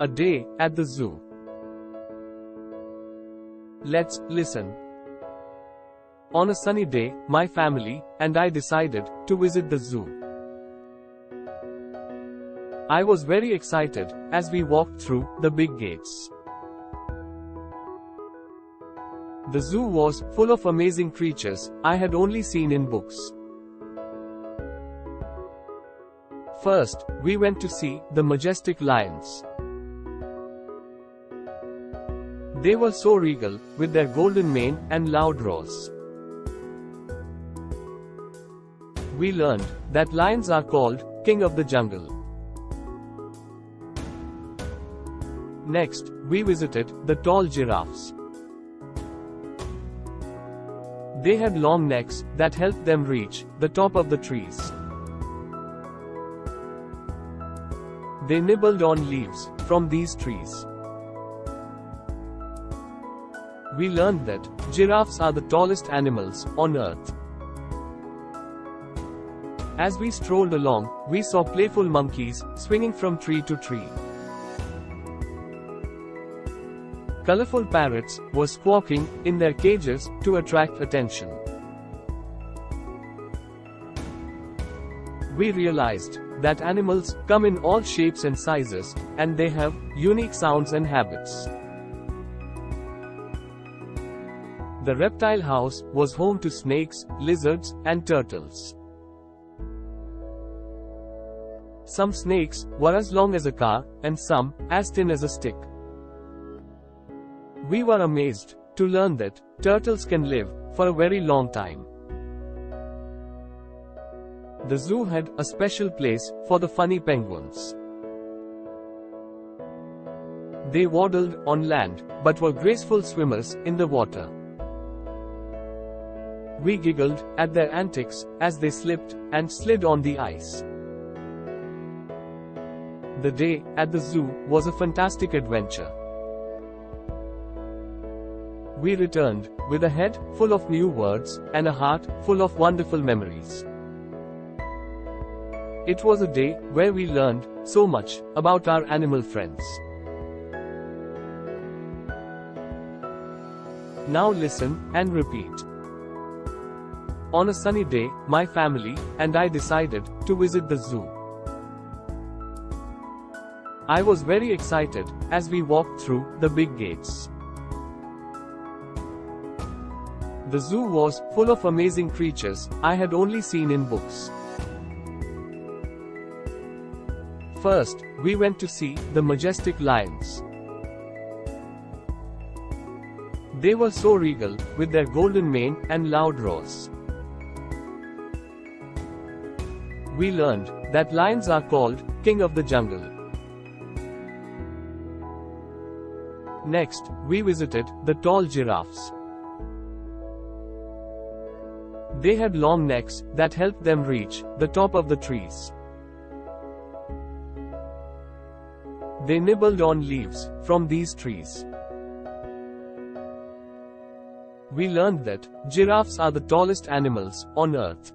A day at the zoo. Let's listen. On a sunny day, my family and I decided to visit the zoo. I was very excited as we walked through the big gates. The zoo was full of amazing creatures I had only seen in books. First, we went to see the majestic lions. They were so regal, with their golden mane and loud roars. We learned that lions are called king of the jungle. Next, we visited the tall giraffes. They had long necks that helped them reach the top of the trees. They nibbled on leaves from these trees. We learned that giraffes are the tallest animals on earth. As we strolled along, we saw playful monkeys swinging from tree to tree. Colorful parrots were squawking in their cages to attract attention. We realized that animals come in all shapes and sizes, and they have unique sounds and habits. The reptile house was home to snakes, lizards, and turtles. Some snakes were as long as a car, and some as thin as a stick. We were amazed to learn that turtles can live for a very long time. The zoo had a special place for the funny penguins. They waddled on land, but were graceful swimmers in the water. We giggled at their antics as they slipped and slid on the ice. The day at the zoo was a fantastic adventure. We returned with a head full of new words and a heart full of wonderful memories. It was a day where we learned so much about our animal friends. Now listen and repeat. On a sunny day, my family and I decided to visit the zoo. I was very excited as we walked through the big gates. The zoo was full of amazing creatures I had only seen in books. First, we went to see the majestic lions. They were so regal, with their golden mane and loud roars. We learned that lions are called king of the jungle. Next, we visited the tall giraffes. They had long necks that helped them reach the top of the trees. They nibbled on leaves from these trees. We learned that giraffes are the tallest animals on earth.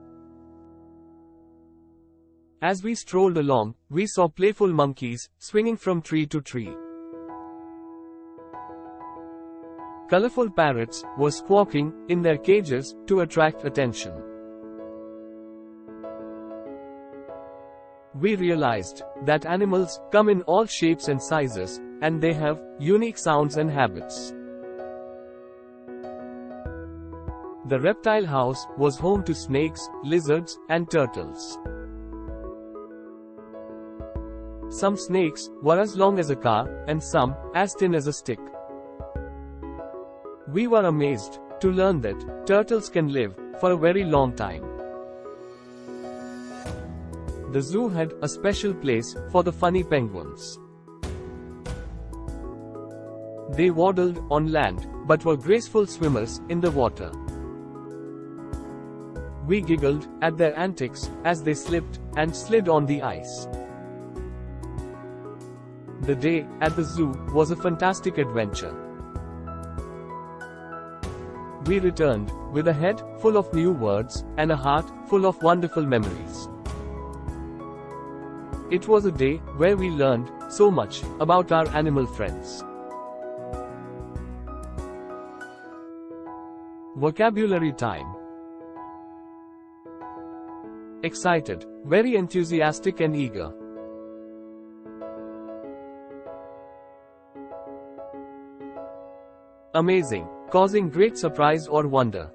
As we strolled along, we saw playful monkeys swinging from tree to tree. Colorful parrots were squawking in their cages to attract attention. We realized that animals come in all shapes and sizes, and they have unique sounds and habits. The reptile house was home to snakes, lizards, and turtles. Some snakes were as long as a car, and some as thin as a stick. We were amazed to learn that turtles can live for a very long time. The zoo had a special place for the funny penguins. They waddled on land, but were graceful swimmers in the water. We giggled at their antics as they slipped and slid on the ice. The day at the zoo was a fantastic adventure. We returned with a head full of new words and a heart full of wonderful memories. It was a day where we learned so much about our animal friends. Vocabulary time. Excited, very enthusiastic and eager. Amazing, causing great surprise or wonder.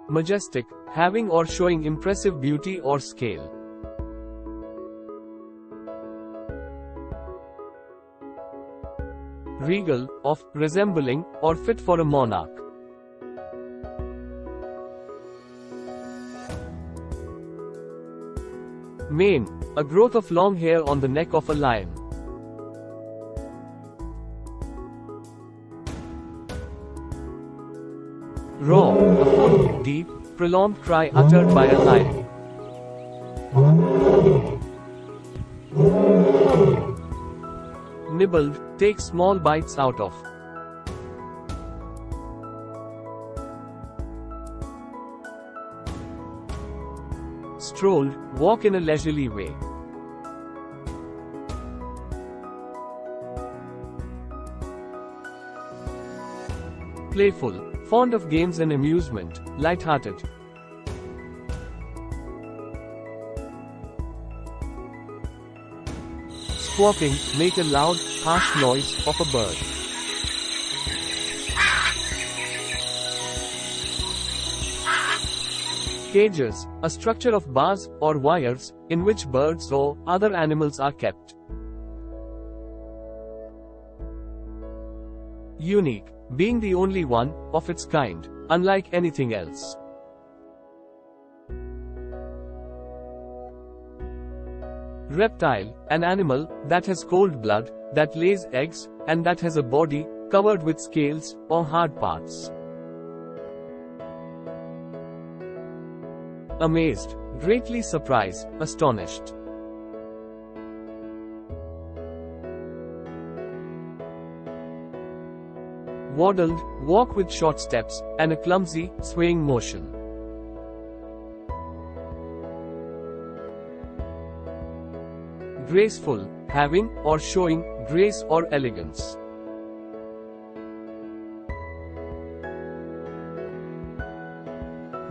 Majestic, having or showing impressive beauty or scale. Regal, of, resembling, or fit for a monarch. Mane, a growth of long hair on the neck of a lion. Roar, a full, deep, prolonged cry uttered by a lion. Nibbled, take small bites out of. Strolled, walk in a leisurely way. Playful, fond of games and amusement, light-hearted. Squawking, make a loud, harsh noise of a bird. Cages, a structure of bars or wires in which birds or other animals are kept. Unique, being the only one of its kind, unlike anything else. Reptile, an animal that has cold blood, that lays eggs, and that has a body covered with scales or hard parts. Amazed, greatly surprised, astonished. Waddled, walk with short steps, and a clumsy, swaying motion. Graceful, having or showing grace or elegance.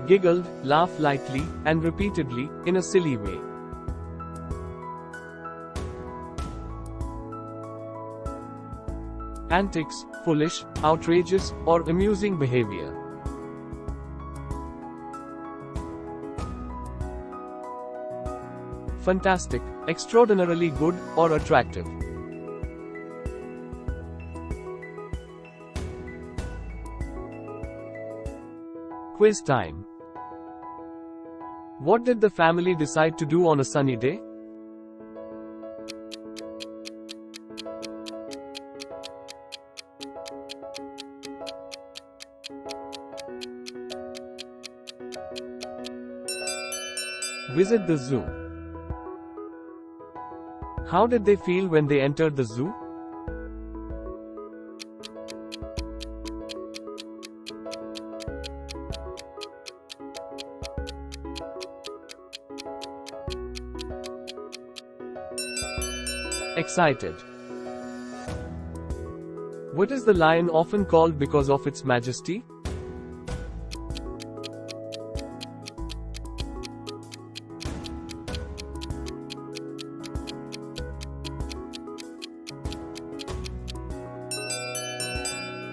Giggled, laugh lightly and repeatedly in a silly way. Antics, foolish, outrageous, or amusing behavior. Fantastic, extraordinarily good or attractive. Quiz time. What did the family decide to do on a sunny day? Visit the zoo. How did they feel when they entered the zoo? Excited. What is the lion often called because of its majesty?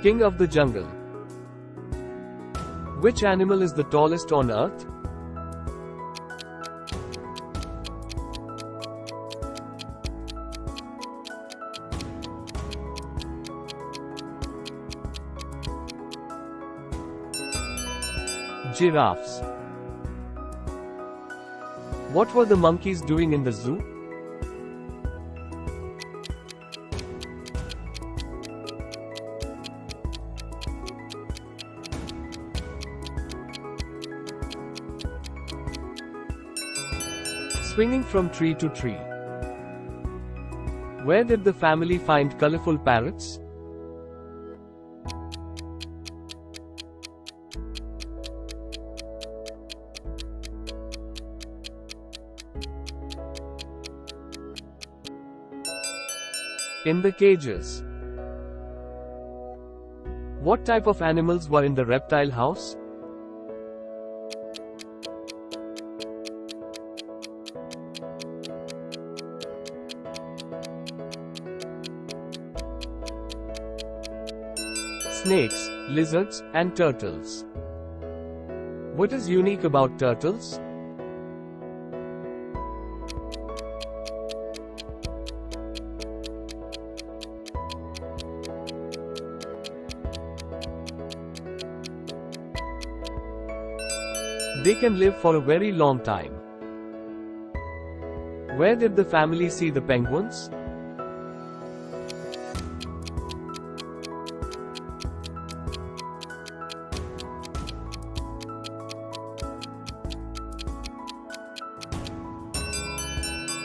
King of the jungle. Which animal is the tallest on earth? Giraffes. What were the monkeys doing in the zoo? Swinging from tree to tree. Where did the family find colorful parrots? In the cages. What type of animals were in the reptile house? Snakes, lizards, and turtles. What is unique about turtles? They can live for a very long time. Where did the family see the penguins?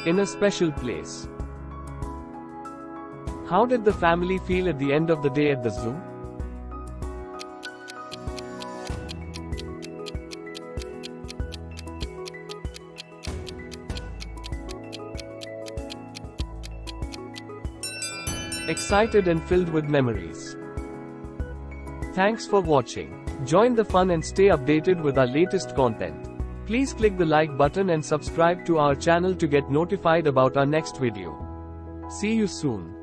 In a special place. How did the family feel at the end of the day at the zoo? Excited and filled with memories. Thanks for watching. Join the fun and stay updated with our latest content. Please click the like button and subscribe to our channel to get notified about our next video. See you soon.